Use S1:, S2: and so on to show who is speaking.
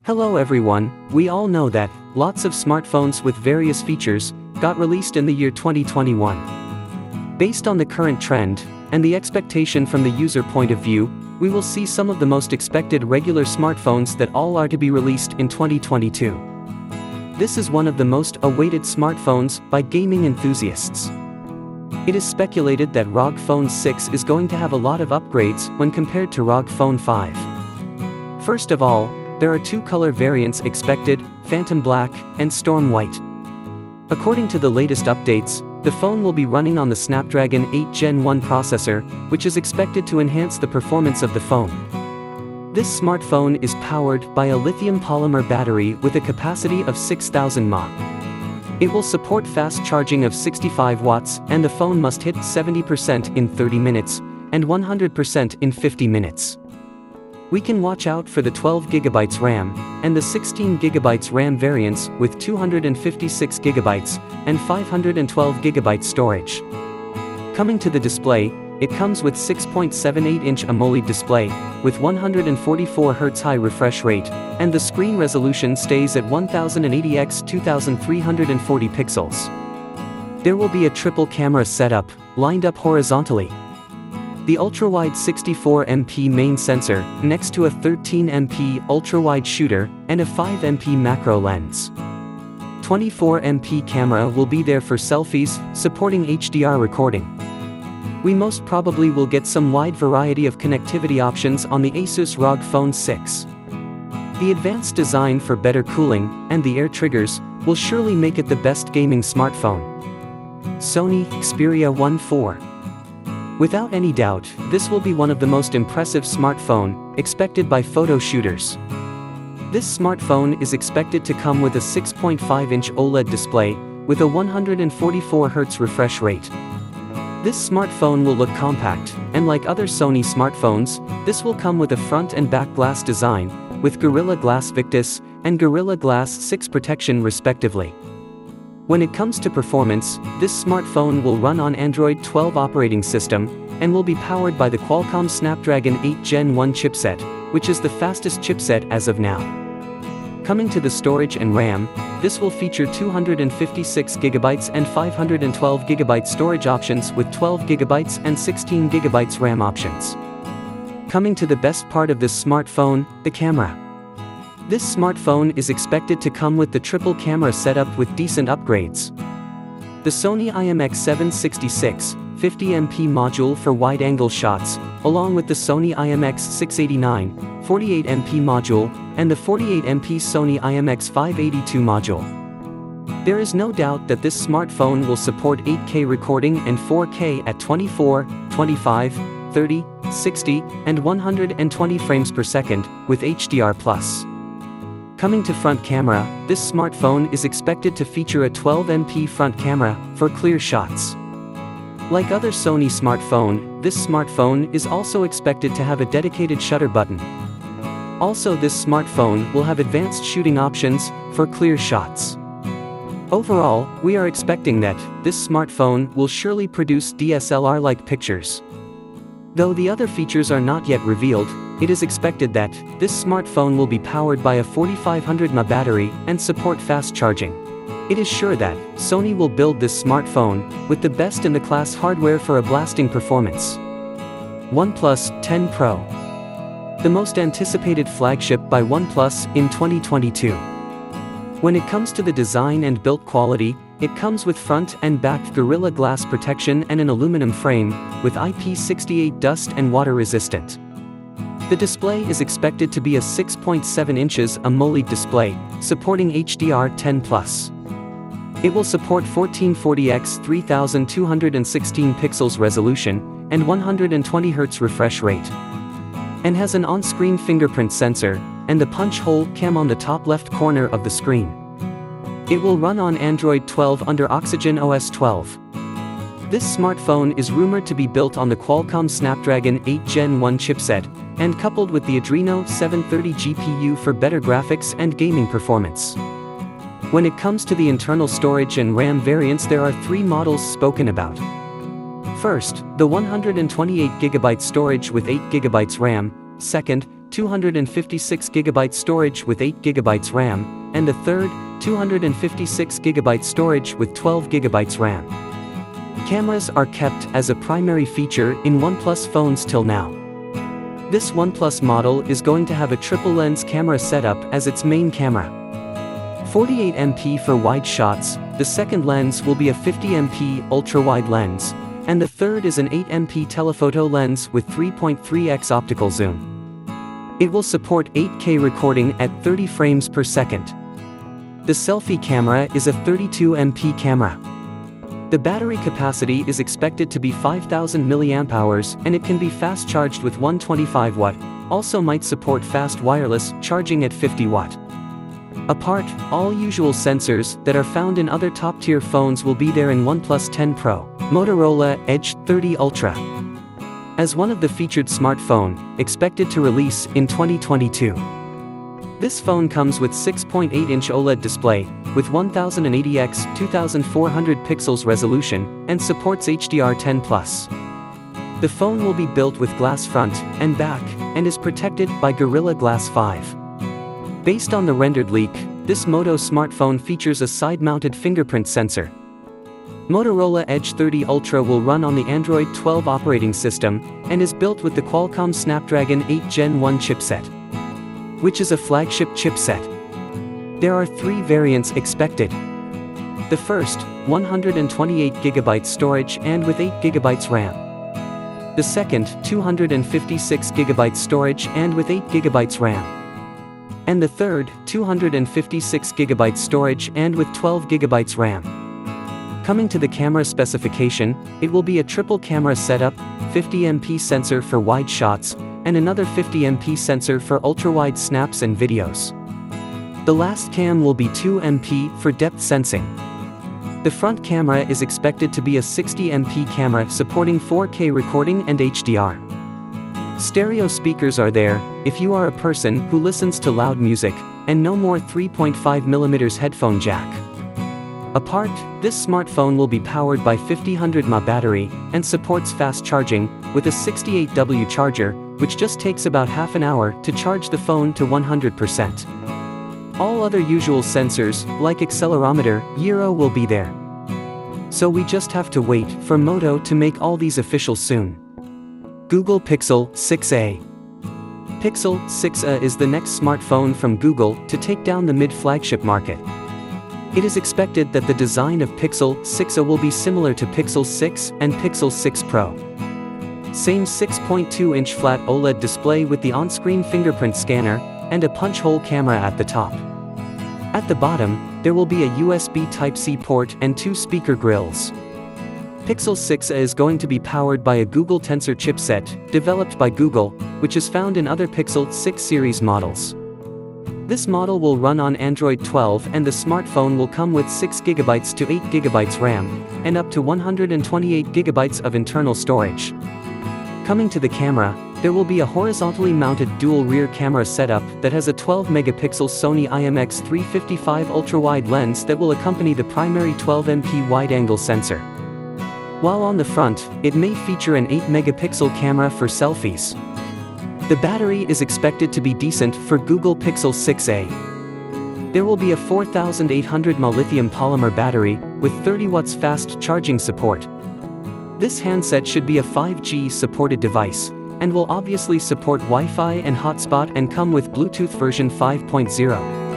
S1: Hello everyone, we all know that lots of smartphones with various features got released in the year 2021. Based on the current trend, and the expectation from the user point of view, we will see some of the most expected regular smartphones that all are to be released in 2022. This is one of the most awaited smartphones by gaming enthusiasts. It is speculated that Rog Phone 6 is going to have a lot of upgrades when compared to Rog Phone 5. First of all, there are two color variants expected, Phantom Black and Storm White. According to the latest updates, the phone will be running on the Snapdragon 8 Gen 1 processor, which is expected to enhance the performance of the phone. This smartphone is powered by a lithium polymer battery with a capacity of 6,000 mAh. It will support fast charging of 65 watts and the phone must hit 70% in 30 minutes and 100% in 50 minutes. We can watch out for the 12GB RAM and the 16GB RAM variants with 256GB and 512GB storage. Coming to the display, it comes with 6.78-inch AMOLED display with 144Hz high refresh rate, and the screen resolution stays at 1080x2340 pixels. There will be a triple camera setup, lined up horizontally. The ultra-wide 64MP main sensor, next to a 13MP ultra-wide shooter, and a 5MP macro lens. 24MP camera will be there for selfies, supporting HDR recording. We most probably will get some wide variety of connectivity options on the Asus Rog Phone 6. The advanced design for better cooling, and the air triggers, will surely make it the best gaming smartphone. Sony Xperia 1.4. Without any doubt, this will be one of the most impressive smartphone, expected by photo shooters. This smartphone is expected to come with a 6.5-inch OLED display, with a 144Hz refresh rate. This smartphone will look compact, and like other Sony smartphones, this will come with a front and back glass design, with Gorilla Glass Victus and Gorilla Glass 6 protection respectively. When it comes to performance, this smartphone will run on Android 12 operating system, and will be powered by the Qualcomm Snapdragon 8 Gen 1 chipset, which is the fastest chipset as of now. Coming to the storage and RAM, this will feature 256GB and 512GB storage options with 12GB and 16GB RAM options. Coming to the best part of this smartphone, the camera. This smartphone is expected to come with the triple camera setup with decent upgrades. The Sony IMX766 50MP module for wide-angle shots, along with the Sony IMX689 48MP module, and the 48MP Sony IMX582 module. There is no doubt that this smartphone will support 8K recording and 4K at 24, 25, 30, 60, and 120 frames per second, with HDR+. Coming to front camera, this smartphone is expected to feature a 12MP front camera for clear shots. Like other Sony smartphone, this smartphone is also expected to have a dedicated shutter button. Also, this smartphone will have advanced shooting options for clear shots. Overall, we are expecting that this smartphone will surely produce DSLR-like pictures. Though the other features are not yet revealed, it is expected that this smartphone will be powered by a 4500 mAh battery and support fast charging. It is sure that Sony will build this smartphone with the best-in-the-class hardware for a blasting performance. OnePlus 10 Pro. The most anticipated flagship by OnePlus in 2022. When it comes to the design and build quality, it comes with front and back Gorilla Glass protection and an aluminum frame, with IP68 dust and water resistant. The display is expected to be a 6.7 inches AMOLED display, supporting HDR10+. It will support 1440x3216 pixels resolution, and 120Hz refresh rate. And has an on-screen fingerprint sensor, and the punch hole cam on the top left corner of the screen. It will run on Android 12 under Oxygen OS 12. This smartphone is rumored to be built on the Qualcomm Snapdragon 8 Gen 1 chipset, and coupled with the Adreno 730 GPU for better graphics and gaming performance. When it comes to the internal storage and RAM variants, there are three models spoken about. First, the 128GB storage with 8GB RAM, second, 256GB storage with 8GB RAM, and the third, 256GB storage with 12GB RAM. Cameras are kept as a primary feature in OnePlus phones till now. This OnePlus model is going to have a triple lens camera setup as its main camera. 48MP for wide shots, the second lens will be a 50MP ultra-wide lens, and the third is an 8MP telephoto lens with 3.3x optical zoom. It will support 8K recording at 30 frames per second. The selfie camera is a 32MP camera. The battery capacity is expected to be 5000 mAh and it can be fast charged with 125W, also might support fast wireless charging at 50W. Apart, all usual sensors that are found in other top-tier phones will be there in OnePlus 10 Pro, Motorola Edge 30 Ultra. As one of the featured smartphone, expected to release in 2022. This phone comes with 6.8-inch OLED display, with 1080x 2400 pixels resolution, and supports HDR10+. The phone will be built with glass front and back, and is protected by Gorilla Glass 5. Based on the rendered leak, this Moto smartphone features a side-mounted fingerprint sensor. Motorola Edge 30 Ultra will run on the Android 12 operating system, and is built with the Qualcomm Snapdragon 8 Gen 1 chipset, which is a flagship chipset. There are 3 variants expected. The first, 128GB storage and with 8GB RAM. The second, 256GB storage and with 8GB RAM. And the third, 256GB storage and with 12GB RAM. Coming to the camera specification, it will be a triple camera setup, 50MP sensor for wide shots, and another 50MP sensor for ultra-wide snaps and videos. The last cam will be 2MP for depth sensing. The front camera is expected to be a 60MP camera supporting 4K recording and HDR. Stereo speakers are there, if you are a person who listens to loud music, and no more 3.5mm headphone jack. Apart, this smartphone will be powered by 5000 mAh battery, and supports fast charging, with a 68W charger, which just takes about half an hour to charge the phone to 100%. All other usual sensors, like accelerometer, gyro will be there. So we just have to wait for Moto to make all these official soon. Google Pixel 6a. Pixel 6a is the next smartphone from Google to take down the mid-flagship market. It is expected that the design of Pixel 6a will be similar to Pixel 6 and Pixel 6 Pro. Same 6.2-inch flat OLED display with the on-screen fingerprint scanner, and a punch-hole camera at the top. At the bottom, there will be a USB Type-C port and 2 speaker grills. Pixel 6a is going to be powered by a Google Tensor chipset, developed by Google, which is found in other Pixel 6 series models. This model will run on Android 12 and the smartphone will come with 6GB to 8GB RAM, and up to 128GB of internal storage. Coming to the camera, there will be a horizontally mounted dual rear camera setup that has a 12-megapixel Sony IMX355 ultra-wide lens that will accompany the primary 12MP wide-angle sensor. While on the front, it may feature an 8-megapixel camera for selfies. The battery is expected to be decent for Google Pixel 6a. There will be a 4800 mAh lithium polymer battery, with 30W fast charging support. This handset should be a 5G supported device, and will obviously support Wi-Fi and hotspot and come with Bluetooth version 5.0.